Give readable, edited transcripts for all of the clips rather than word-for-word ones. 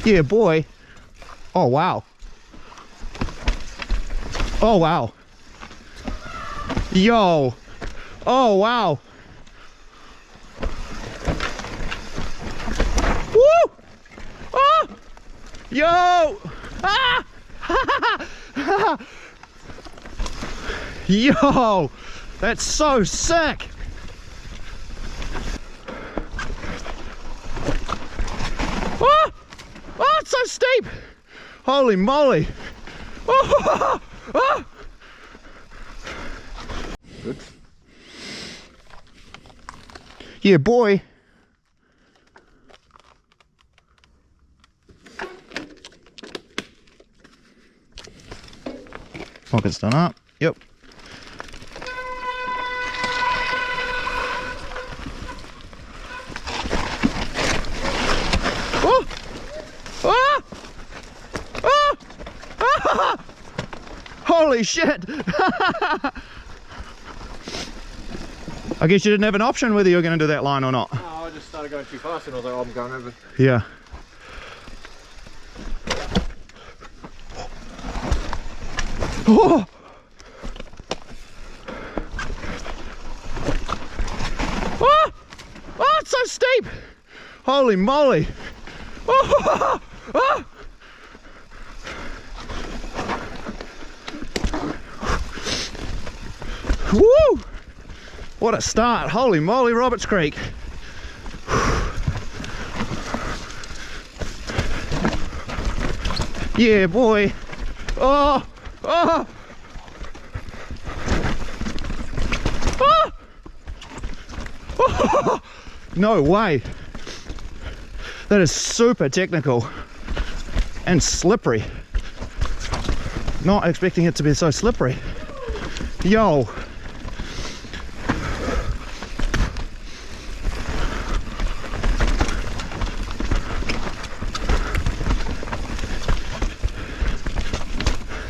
Yeah, boy. Oh, wow. Oh, wow. Yo. Oh, wow. Woo! Oh! Yo! Ah! Yo! That's so sick! Oh! Oh, it's so steep! Holy moly! Oh! Oh! Good. Yeah, boy. Pockets done up. Yep. Oh! Oh! Oh! Ah! Holy shit! I guess you didn't have an option whether you were going to do that line or not. No, I just started going too fast and I was like, oh, I'm going over. Yeah. Oh! Oh! Oh, it's so steep! Holy moly! Oh! Oh! Woo! What a start! Holy moly, Roberts Creek! Yeah, boy! Oh! Oh! Oh! Oh! No way! That is super technical and slippery. Not expecting it to be so slippery. Yo!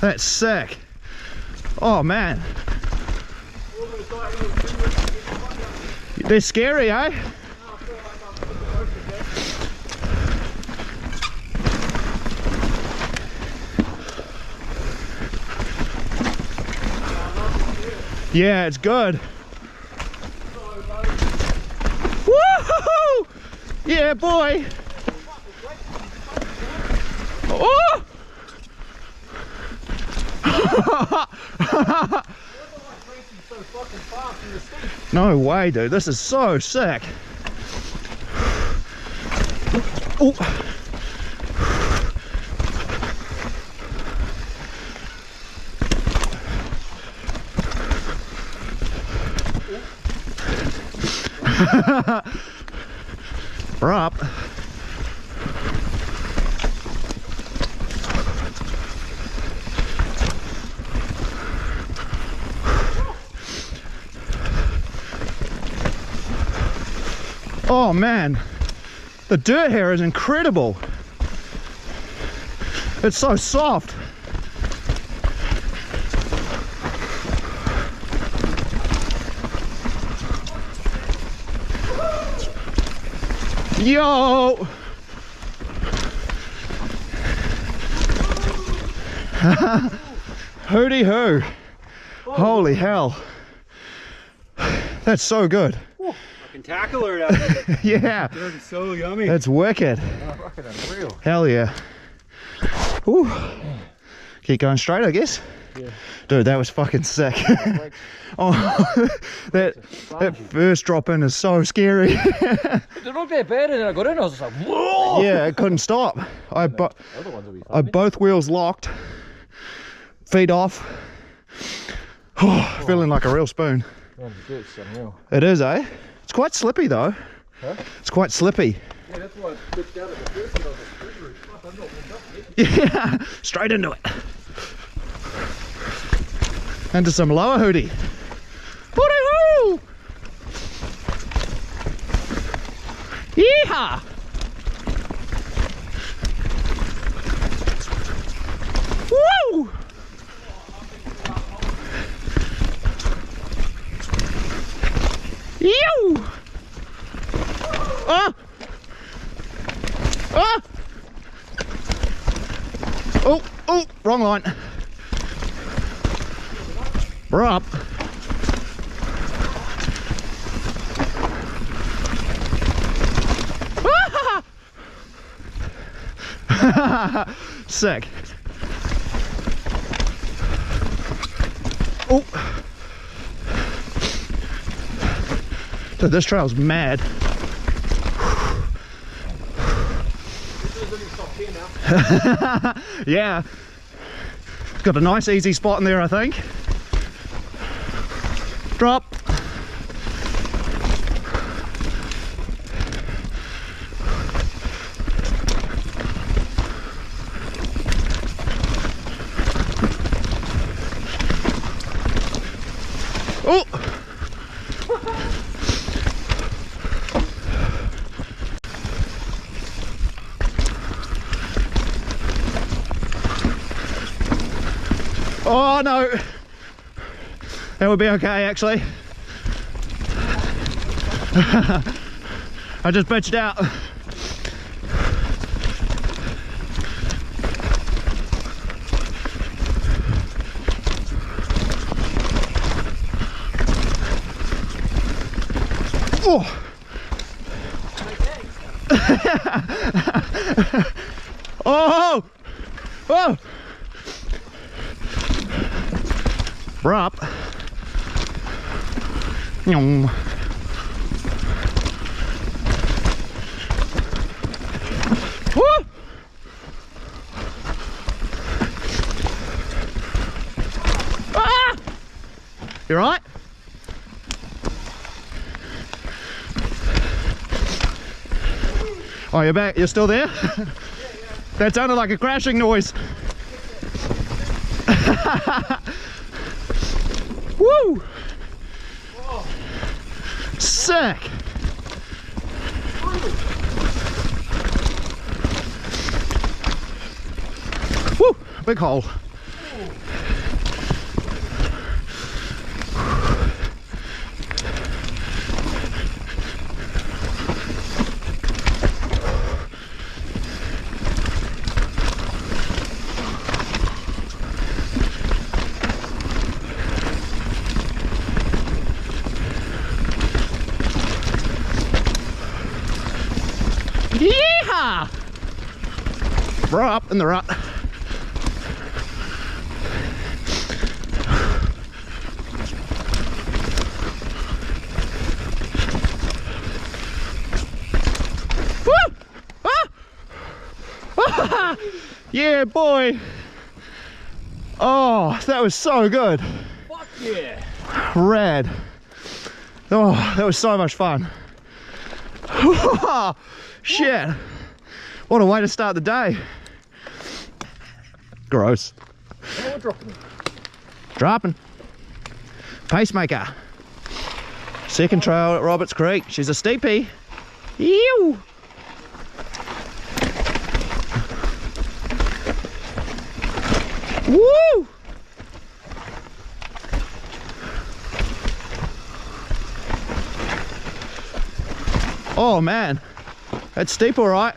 That's sick. Oh man. They're scary, eh? Yeah, it's good. Woohoo! Yeah, boy. Oh! No way, dude. This is so sick. Oh. We're up. Oh man, the dirt here is incredible. It's so soft. Yo! Hootie Hoo! Holy hell. That's so good. I can tackle her out here. Yeah. Dirt is so yummy. That's wicked. Oh, fucking unreal. Hell yeah. Ooh. Keep going straight, I guess. Yeah. Dude, that was fucking sick. Oh, that first drop in is so scary. They're not that bad, and then I got in, I was just like, whoa! Yeah, it couldn't stop. I both wheels locked, feet off. Oh, feeling like a real spoon. Man, the dirt's unreal. It is, eh? It's quite slippy though. Huh? It's quite slippy. Yeah, that's why I dipped out at the first and I was like, fuck, I'm not warmed up yet. Yeah, straight into it. Into some lower Hootie. Hootie Hoo! Yeehaw! Woo! Yo! Ah! Ah! Oh, oh, wrong line. We're up. Sick. Oh. Dude, this trail's mad. Yeah. Got a nice easy spot in there, I think. Drop. Oh! Oh no! That would be okay actually. I just bitched out. Oh! Oh! Oh! We're up. Woo! Ah! You right? Oh, you're back. You're still there? Yeah, yeah. That sounded like a crashing noise. Woo! Whoa. Sick! Woo! Big hole. Yeehaw! We're up in the rut. Woo! Ah! Yeah, boy. Oh, that was so good. Fuck yeah. Rad. Oh, that was so much fun. Shit. What a way to start the day. Gross. Oh, we're dropping. Dropping. Pacemaker. Second trail at Roberts Creek. She's a steepie. Ew. Woo! Oh man, that's steep all right.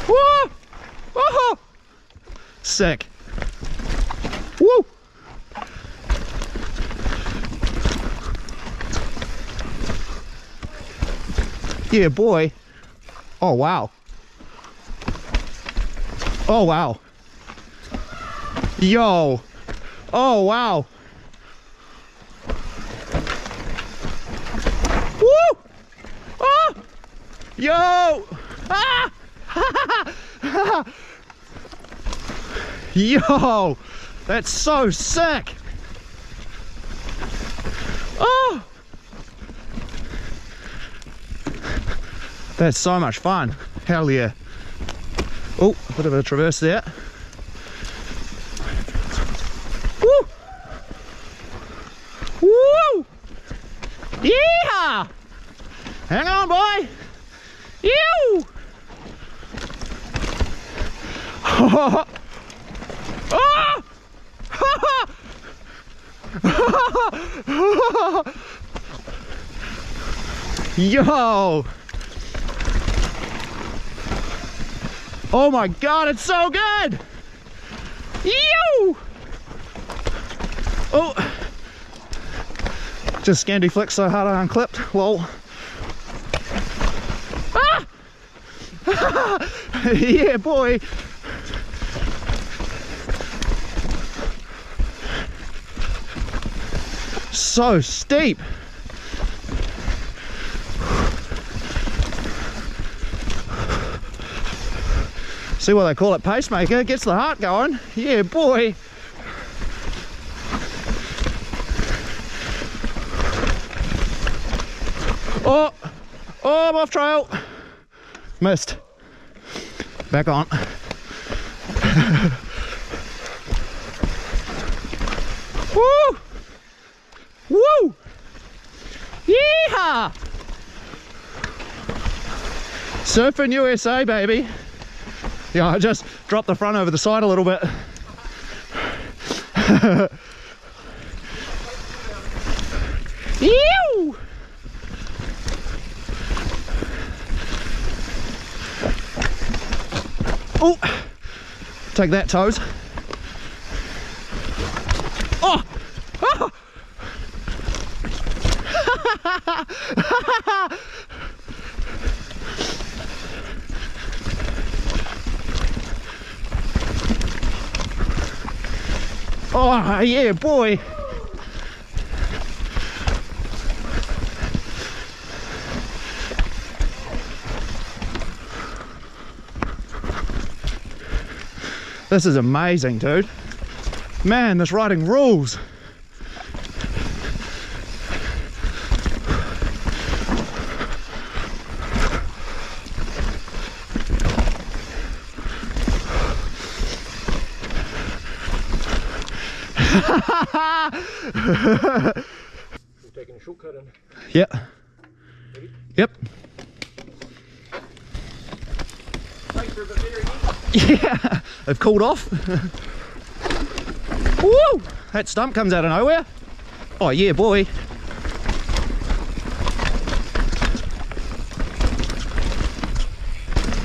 Woo! Oh! Sick. Woo! Yeah, boy. Oh wow. Oh wow. Yo. Oh wow. Woo! Oh! Yo! Ah! Yo! That's so sick! Oh! That's so much fun. Hell yeah. Oh, a bit of a traverse there. Woo! Woo! Yeah! Hang on, boy! You! Oh! Yo! Oh my God, it's so good! Ew! Oh! Just Scandi flicked so hard I unclipped. Lol. Ah! Yeah, boy! So steep! See why they call it Pacemaker? Gets the heart going. Yeah, boy! Oh! Oh, I'm off trail! Missed. Back on. Woo! Woo! Yeehaw! Surfing USA, baby. Yeah, I just dropped the front over the side a little bit. Ew! Oh! Take that, toes. Oh! Oh! Oh, yeah, boy. This is amazing, dude. Man, this riding rules. We're taking a shortcut in. Yep. Ready? Yep. Thanks for the very easy. Yeah, they've cooled off. Woo! That stump comes out of nowhere. Oh yeah, boy.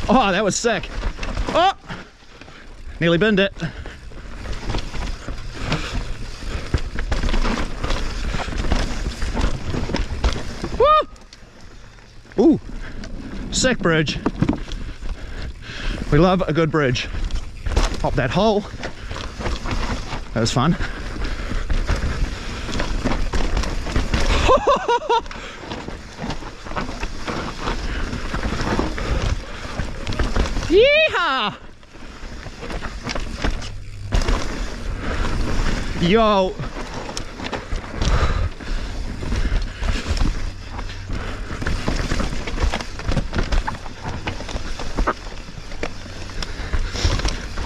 Oh, that was sick. Oh! Nearly binned it. Woo! Ooh, sick bridge. We love a good bridge. Pop that hole. That was fun. Yeehaw! Yo!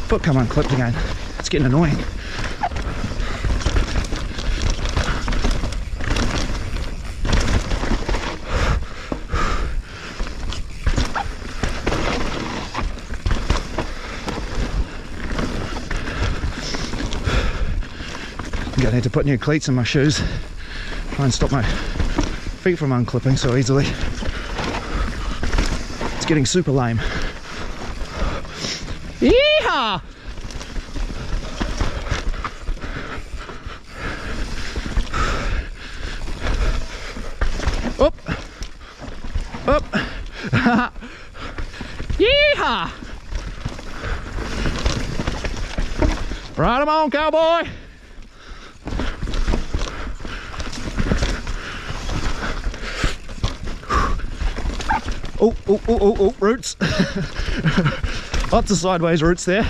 Foot come unclipped again. It's getting annoying. I'm gonna need to put new cleats in my shoes. Try and stop my feet from unclipping so easily. It's getting super lame. Yeehaw! Up! Up! Yeehaw! Ride 'em on, cowboy! Oh, oh, oh, oh, oh, roots. Lots of sideways roots there.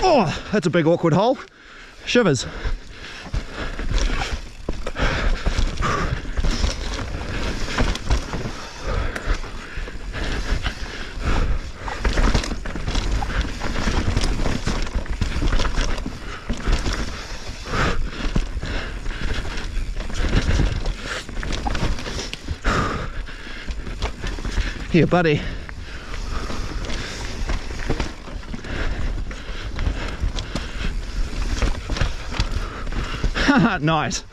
Oh, that's a big awkward hole. Shivers. Here, buddy. Nice.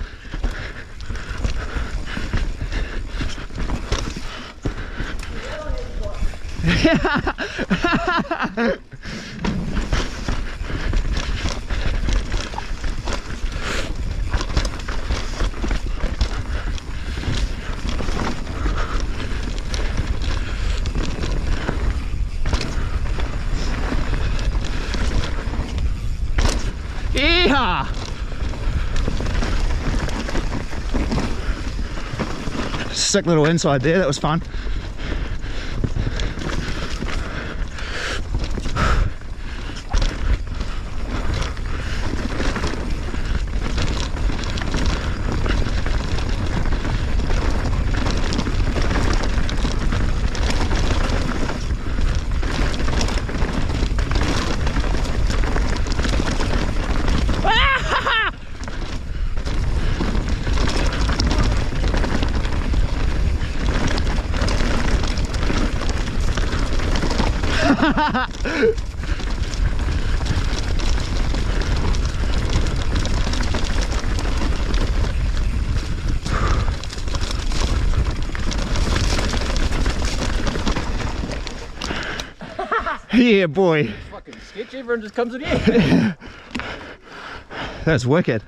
Yeehaw! Sick little inside there, that was fun. Yeah, boy. Fucking sketchy, everyone just comes in here. That's wicked.